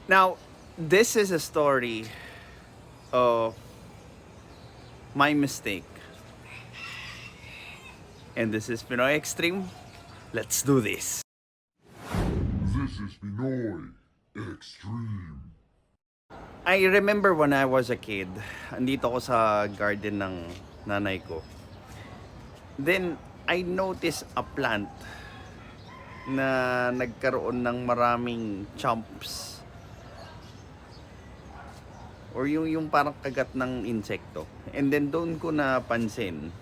Now, this is a story of my mistake. And this is Pinoy Extreme. Let's do this. This is Pinoy Extreme. I remember when I was a kid, andito ako sa garden ng nanay ko. Then, I noticed a plant na nagkaroon ng maraming chomps. Or yung parang kagat ng insekto. And then doon ko napansin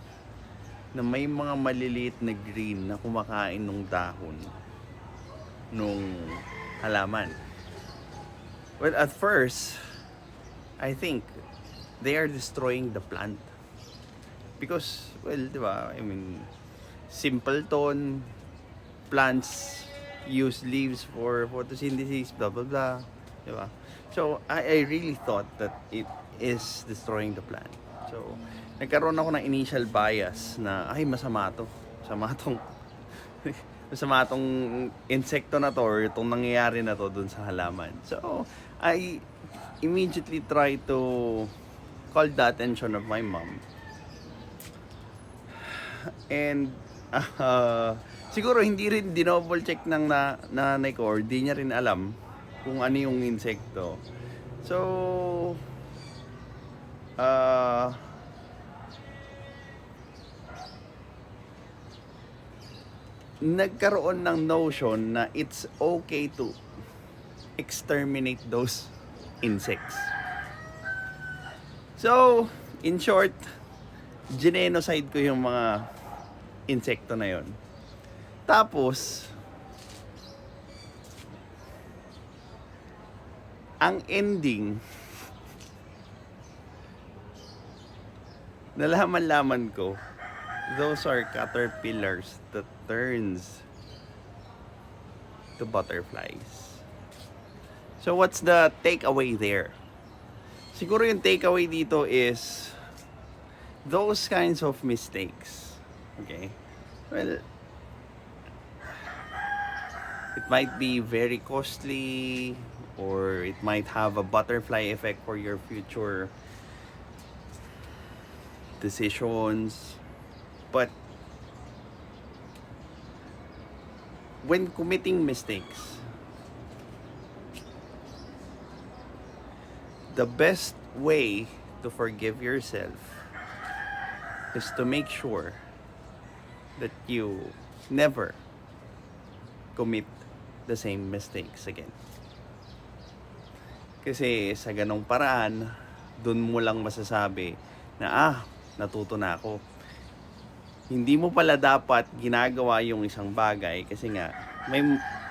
na may mga maliliit na green na kumakain ng dahon nung halaman. Well, at first, I think they are destroying the plant. Because, well, di ba, I mean, simpleton, plants use leaves for photosynthesis, blah, blah, blah. Di ba? So, I really thought that it is destroying the plant. So, nagkaroon ako ng initial bias na, ay, masama to. Masama tong, masama tong insekto na to or itong nangyayari na to dun sa halaman. So, I immediately try to call the attention of my mom. And siguro hindi rin dinouble check ng nanay ko or di niya rin alam kung ano yung insekto. So nagkaroon ng notion na it's okay to exterminate those insects. So, in short, genocide ko yung mga insekto na yon. Tapos, ang ending, nalaman-laman ko, those are caterpillars that turns to butterflies. So what's the takeaway there? Siguro yung takeaway dito is those kinds of mistakes. Okay? Well, it might be very costly or it might have a butterfly effect for your future decisions. But when committing mistakes, the best way to forgive yourself is to make sure that you never commit the same mistakes again. Kasi sa ganong paraan, dun mo lang masasabi na natuto na ako. Hindi mo pala dapat ginagawa yung isang bagay kasi nga may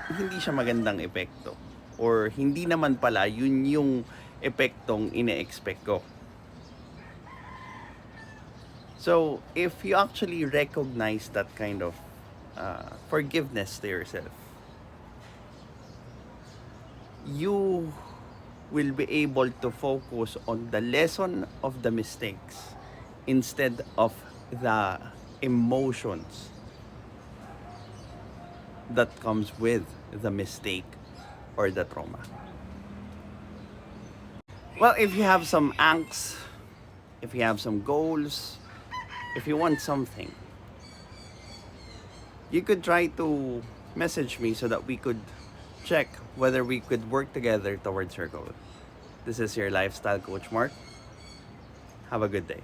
hindi siya magandang epekto or hindi naman pala yun yung epektong ine-expect ko. So, if you actually recognize that kind of forgiveness to yourself, you will be able to focus on the lesson of the mistakes instead of the emotions that comes with the mistake or the trauma. Well, if you have some angst, if you have some goals, if you want something, you could try to message me so that we could check whether we could work together towards your goal. This is your lifestyle coach, Mark. Have a good day.